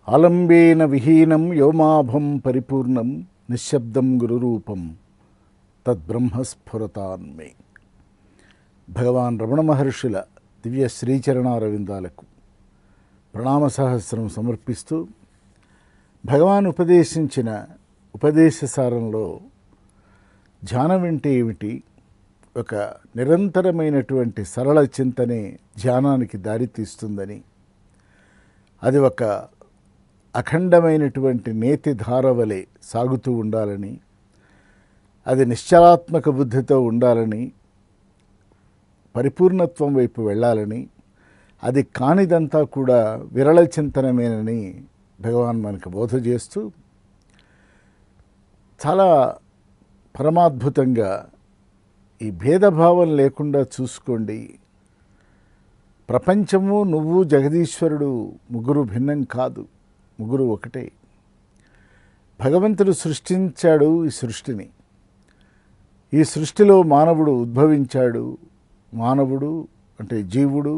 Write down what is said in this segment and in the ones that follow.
ఆలంబేన విహీనం వ్యోమాభం పరిపూర్ణం నిశ్శబ్దం గురురూపం తద్బ్రహ్మస్ఫురతాన్మే. భగవాన్ రమణ మహర్షుల దివ్య శ్రీచరణారవిందాలకు ప్రణామ సహస్రం సమర్పిస్తూ భగవాన్ ఉపదేశించిన ఉపదేశసారంలో ధ్యానం అంటే ఏమిటి, ఒక నిరంతరమైనటువంటి సరళ చింతనే ధ్యానానికి దారితీస్తుందని, అది ఒక అఖండమైనటువంటి నేతి ధార వలె సాగుతూ ఉండాలని, అది నిశ్చలాత్మక బుద్ధితో ఉండాలని, పరిపూర్ణత్వం వైపు వెళ్ళాలని, అది కానిదంతా కూడా విరళ చింతనమేనని భగవాన్ మనకు బోధ చేస్తూ చాలా పరమాద్భుతంగా ఈ భేదభావం లేకుండా చూసుకోండి, ప్రపంచము నువ్వు జగదీశ్వరుడు ముగ్గురు భిన్నం కాదు, ముగ్గురు ఒకటే. భగవంతుడు సృష్టించాడు ఈ సృష్టిని, ఈ సృష్టిలో మానవుడు ఉద్భవించాడు. మానవుడు అంటే జీవుడు,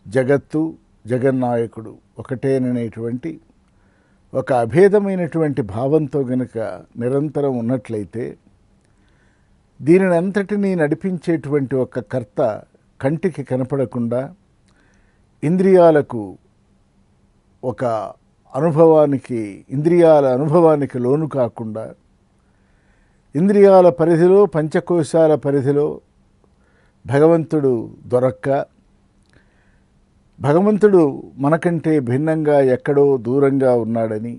జగత్తు, జగన్నాయకుడు ఒకటేననేటువంటి ఒక అభేదమైనటువంటి భావంతో గనక నిరంతరం ఉన్నట్లయితే, దీనిని అంతటినీ నడిపించేటువంటి ఒక కర్త కంటికి కనపడకుండా, ఇంద్రియాలకు ఒక ఇంద్రియాల అనుభవానికి లోను కాకుండా, ఇంద్రియాల పరిధిలో పంచకోశాల పరిధిలో భగవంతుడు దొరక్క, భగవంతుడు మనకంటే భిన్నంగా ఎక్కడో దూరంగా ఉన్నాడని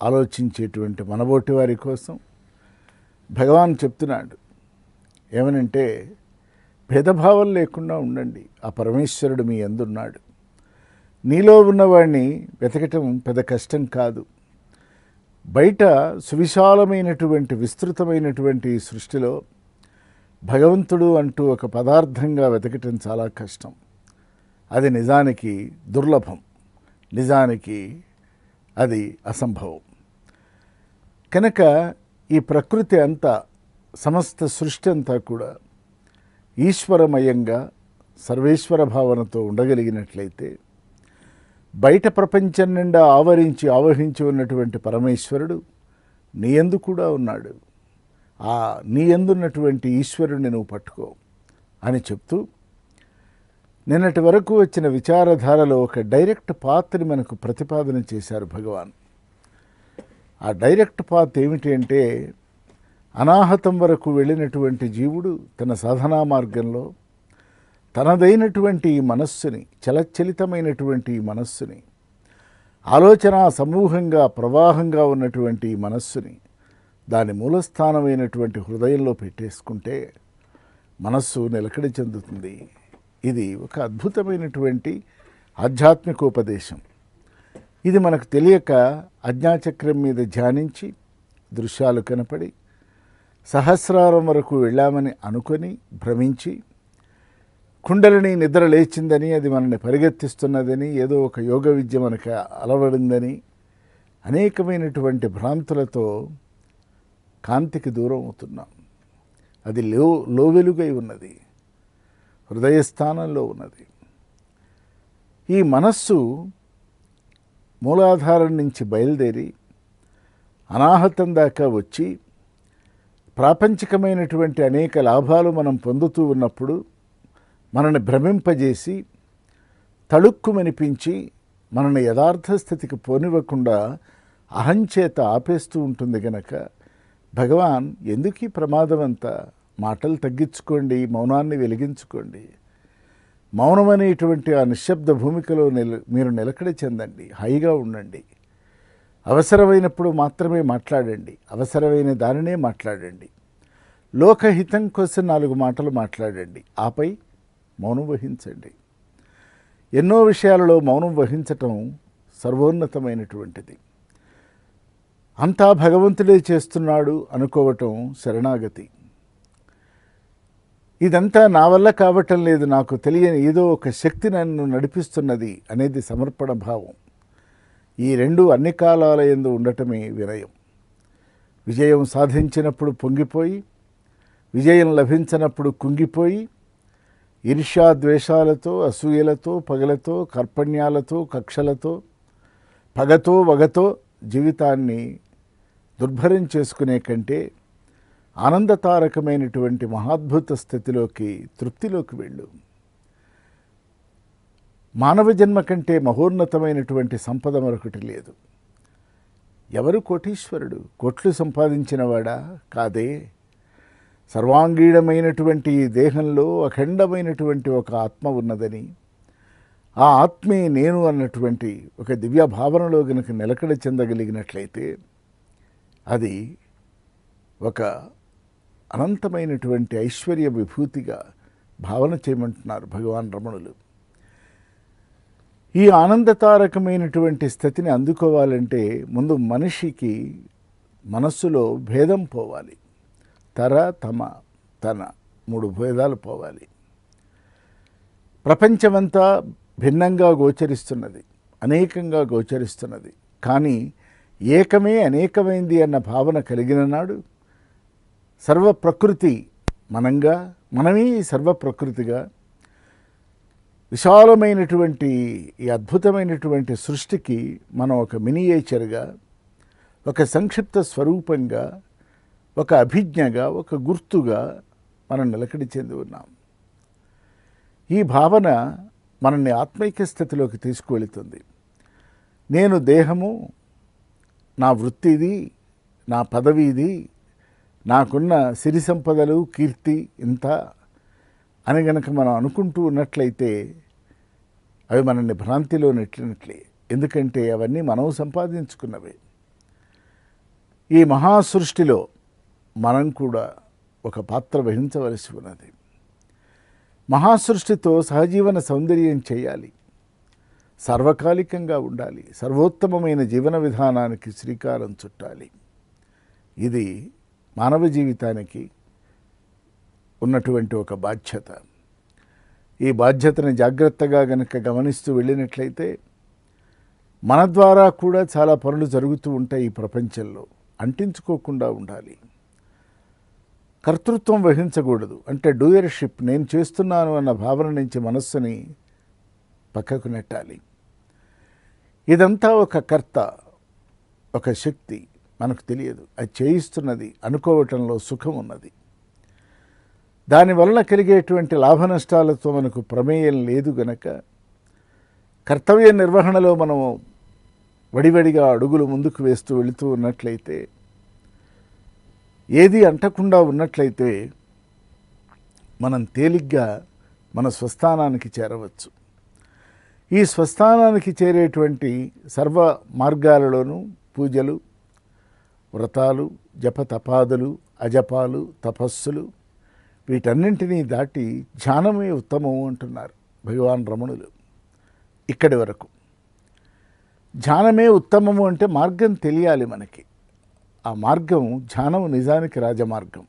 ఆలోచించేటువంటి మనబోటి వారి కోసం భగవాన్ చెప్తున్నాడు. ఏమనంటే, భేదభావం లేకుండా ఉండండి, ఆ పరమేశ్వరుడు మీ యందున్నాడు. నీలో ఉన్నవాడిని వెతకటం పెద్ద కష్టం కాదు. బయట సువిశాలమైనటువంటి విస్తృతమైనటువంటి సృష్టిలో భగవంతుడు అంటూ ఒక పదార్థంగా వెతకటం చాలా కష్టం. అది నిజానికి దుర్లభం, నిజానికి అది అసంభవం. కనుక ఈ ప్రకృతి అంతా, సమస్త సృష్టి అంతా కూడా ఈశ్వరమయంగా సర్వేశ్వర భావనతో ఉండగలిగినట్లయితే, బయట ప్రపంచం నిండా ఆవహించి ఉన్నటువంటి పరమేశ్వరుడు నీ యందు కూడా ఉన్నాడు. ఆ నీ యందున్నటువంటి ఈశ్వరుడిని నువ్వు పట్టుకో అని చెప్తూ, నిన్నటి వరకు వచ్చిన విచారధారలో ఒక డైరెక్ట్ పాత్ని మనకు ప్రతిపాదన చేశారు భగవాన్. ఆ డైరెక్ట్ పాత్ ఏమిటి అంటే, అనాహతం వరకు వెళ్ళినటువంటి జీవుడు తన సాధనా మార్గంలో తనదైనటువంటి ఈ మనస్సుని, చలచలితమైనటువంటి ఈ మనస్సుని, ఆలోచన సమూహంగా ప్రవాహంగా ఉన్నటువంటి ఈ మనస్సుని దాని మూలస్థానమైనటువంటి హృదయంలో పెట్టేసుకుంటే మనస్సు నిలకడ చెందుతుంది. ఇది ఒక అద్భుతమైనటువంటి ఆధ్యాత్మికోపదేశం. ఇది మనకు తెలియక అజ్ఞాచక్రం మీద ధ్యానించి దృశ్యాలు కనపడి సహస్రారం వరకు వెళ్ళామని అనుకొని భ్రమించి, కుండలిని నిద్ర లేచిందని, అది మనల్ని పరిగెత్తిస్తున్నదని, ఏదో ఒక యోగ విద్య మనకు అలవడిందని అనేకమైనటువంటి భ్రాంతులతో కాంతికి దూరం అవుతున్నాం. అది లోవెలుగై ఉన్నది, హృదయస్థానంలో ఉన్నది. ఈ మనస్సు మూలాధారం నుంచి బయలుదేరి అనాహతం దాకా వచ్చి ప్రాపంచికమైనటువంటి అనేక లాభాలు మనం పొందుతూ ఉన్నప్పుడు మనని భ్రమింపజేసి తళుక్కుమనిపించి మనని యథార్థ స్థితికి పోనివ్వకుండా అహంచేత ఆపేస్తూ ఉంటుంది. గనక భగవాన్ ఎందుకు ఈ ప్రమాదం అంతా, మాటలు తగ్గించుకోండి, మౌనాన్ని వెలిగించుకోండి, మౌనం అనేటువంటి ఆ నిశ్శబ్ద భూమికలో మీరు నిలకడ చెందండి, హాయిగా ఉండండి, అవసరమైనప్పుడు మాత్రమే మాట్లాడండి, అవసరమైన దానినే మాట్లాడండి, లోకహితం కోసం 4 మాటలు మాట్లాడండి, ఆపై మౌనం వహించండి. ఎన్నో విషయాలలో మౌనం వహించటం సర్వోన్నతమైనటువంటిది. అంతా భగవంతుడే చేస్తున్నాడు అనుకోవటం శరణాగతి. ఇదంతా నా వల్ల కావటం లేదు, నాకు తెలియని ఏదో ఒక శక్తి నన్ను నడిపిస్తున్నది అనేది సమర్పణ భావం. ఈ 2 అన్ని కాలాల యందు ఉండటమే వినయం. విజయం సాధించినప్పుడు పొంగిపోయి, విజయం లభించినప్పుడు కుంగిపోయి, ఈర్ష్యాద్వేషాలతో, అసూయలతో, పగలతో, కర్పణ్యాలతో, కక్షలతో, పగతో వగతో జీవితాన్ని దుర్భరం చేసుకునే కంటే ఆనందతారకమైనటువంటి మహాద్భుత స్థితిలోకి, తృప్తిలోకి వెళ్ళు. మానవ జన్మ కంటే మహోన్నతమైనటువంటి సంపద మరొకటి లేదు. ఎవరు కోటీశ్వరుడు? కోట్లు సంపాదించినవాడా? కాదే. సర్వాంగీణమైనటువంటి ఈ దేహంలో అఖండమైనటువంటి ఒక ఆత్మ ఉన్నదని, ఆ ఆత్మే నేను అన్నటువంటి ఒక దివ్య భావనలో గనుక నిలకడ చెందగలిగినట్లయితే అది ఒక అనంతమైనటువంటి ఐశ్వర్య విభూతిగా భావన చేయమంటున్నారు భగవాన్ రమణులు. ఈ ఆనందతారకమైనటువంటి స్థితిని అందుకోవాలంటే ముందు మనిషికి మనస్సులో భేదం పోవాలి. తర, తమ, తన 3 భేదాలు పోవాలి. ప్రపంచమంతా భిన్నంగా గోచరిస్తున్నది, అనేకంగా గోచరిస్తున్నది. కానీ ఏకమే అనేకమైంది అన్న భావన కలిగిన నాడు సర్వప్రకృతి మనంగా, మనమే సర్వప్రకృతిగా, విశాలమైనటువంటి ఈ అద్భుతమైనటువంటి సృష్టికి మనం ఒక మినియేచర్గా, ఒక సంక్షిప్త స్వరూపంగా, ఒక అభిజ్ఞగా, ఒక గుర్తుగా మనం నిలకడి చెంది ఉన్నాం. ఈ భావన మనల్ని ఆత్మైక్య స్థితిలోకి తీసుకువెళుతుంది. నేను దేహము, నా వృత్తి ఇది, నా పదవి ఇది, నాకున్న సిరి సంపదలు, కీర్తి ఇంత అని గనక మనం అనుకుంటూ ఉన్నట్లయితే అవి మనల్ని భ్రాంతిలో నెట్టినట్లే. ఎందుకంటే అవన్నీ మనం సంపాదించుకున్నవే. ఈ మహాసృష్టిలో మనం కూడా ఒక పాత్ర వహించవలసి ఉన్నది. మహాసృష్టితో సహజీవన సౌందర్యం చేయాలి, సార్వకాలికంగా ఉండాలి, సర్వోత్తమమైన జీవన విధానానికి శ్రీకారం చుట్టాలి. ఇది మానవ జీవితానికి ఉన్నటువంటి ఒక బాధ్యత. ఈ బాధ్యతను జాగ్రత్తగా గనక గమనిస్తూ వెళ్ళినట్లయితే మన ద్వారా కూడా చాలా పనులు జరుగుతూ ఉంటాయి. ఈ ప్రపంచంలో అంటించుకోకుండా ఉండాలి. కర్తృత్వం వహించకూడదు. అంటే డూయర్షిప్, నేను చేస్తున్నాను అన్న భావన నుంచి మనస్సుని పక్కకు నెట్టాలి. ఇదంతా ఒక కర్త, ఒక శక్తి, మనకు తెలియదు. అది చేయిస్తున్నది, అనుకోవటంలో సుఖం ఉన్నది. దానివలన కలిగేటువంటి లాభ నష్టాలతో మనకు ప్రమేయం లేదు గనక కర్తవ్య నిర్వహణలో మనం వడివడిగా అడుగులు ముందుకు వేస్తూ వెళుతూ ఉన్నట్లయితే, ఏది అంటకుండా ఉన్నట్లయితే మనం తేలిగ్గా మన స్వస్థానానికి చేరవచ్చు. ఈ స్వస్థానానికి చేరేటువంటి సర్వ మార్గాలలోనూ పూజలు, వ్రతాలు, జపతపాదులు, అజపాలు, తపస్సులు, వీటన్నింటినీ దాటి ధ్యానమే ఉత్తమం అంటున్నారు భగవాన్ రమణులు. ఇక్కడి వరకు ధ్యానమే ఉత్తమము అంటే మార్గం తెలియాలి మనకి. ఆ మార్గం ధ్యానం నిజానికి రాజమార్గం.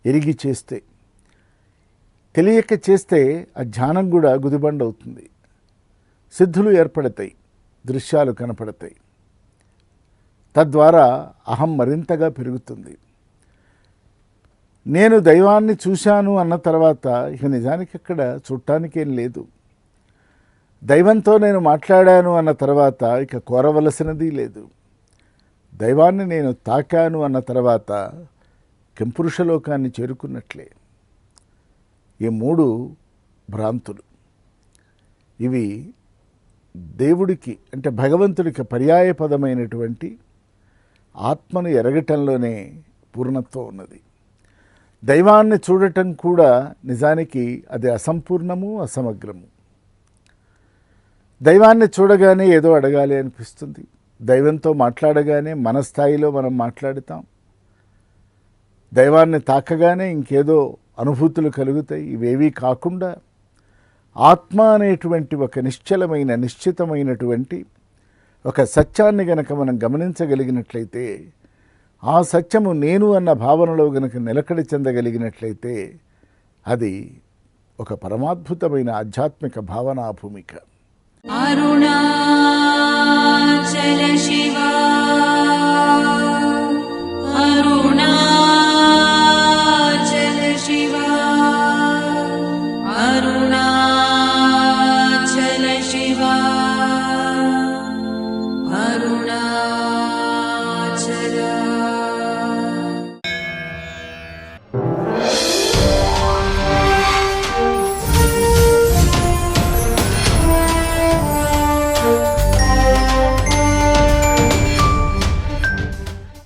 ఎరిగి చేస్తే, తెలియక చేస్తే ఆ ధ్యానం కూడా గుదిబండ అవుతుంది. సిద్ధులు ఏర్పడతాయి, దృశ్యాలు కనపడతాయి. తద్వారా అహం మరింతగా పెరుగుతుంది. నేను దైవాన్ని చూశాను అన్న తర్వాత ఇక నిజానికి అక్కడ చూడటానికేం లేదు. దైవంతో నేను మాట్లాడాను అన్న తర్వాత ఇక కోరవలసినది లేదు. దైవాన్ని నేను తాకాను అన్న తర్వాత కెంపురుషలోకాన్ని చేరుకున్నట్లే. ఈ 3 భ్రాంతులు, ఇవి దేవుడికి అంటే భగవంతుడికి పర్యాయపదమైనటువంటి ఆత్మను ఎరగటంలోనే పూర్ణత్వం ఉన్నది. దైవాన్ని చూడటం కూడా నిజానికి అది అసంపూర్ణము, అసమగ్రము. దైవాన్ని చూడగానే ఏదో అడగాలి అనిపిస్తుంది. దైవంతో మాట్లాడగానే మన స్థాయిలో మనం మాట్లాడుతాం. దైవాన్ని తాకగానే ఇంకేదో అనుభూతులు కలుగుతాయి. ఇవేవీ కాకుండా ఆత్మ అనేటువంటి ఒక నిశ్చలమైన, నిశ్చితమైనటువంటి ఒక సత్యాన్ని గనక మనం గమనించగలిగినట్లయితే, ఆ సత్యము నేను అన్న భావనలో గనక నిలకడ చెందగలిగినట్లయితే అది ఒక పరమాద్భుతమైన ఆధ్యాత్మిక భావనా భూమిక. అరుణాచల శివ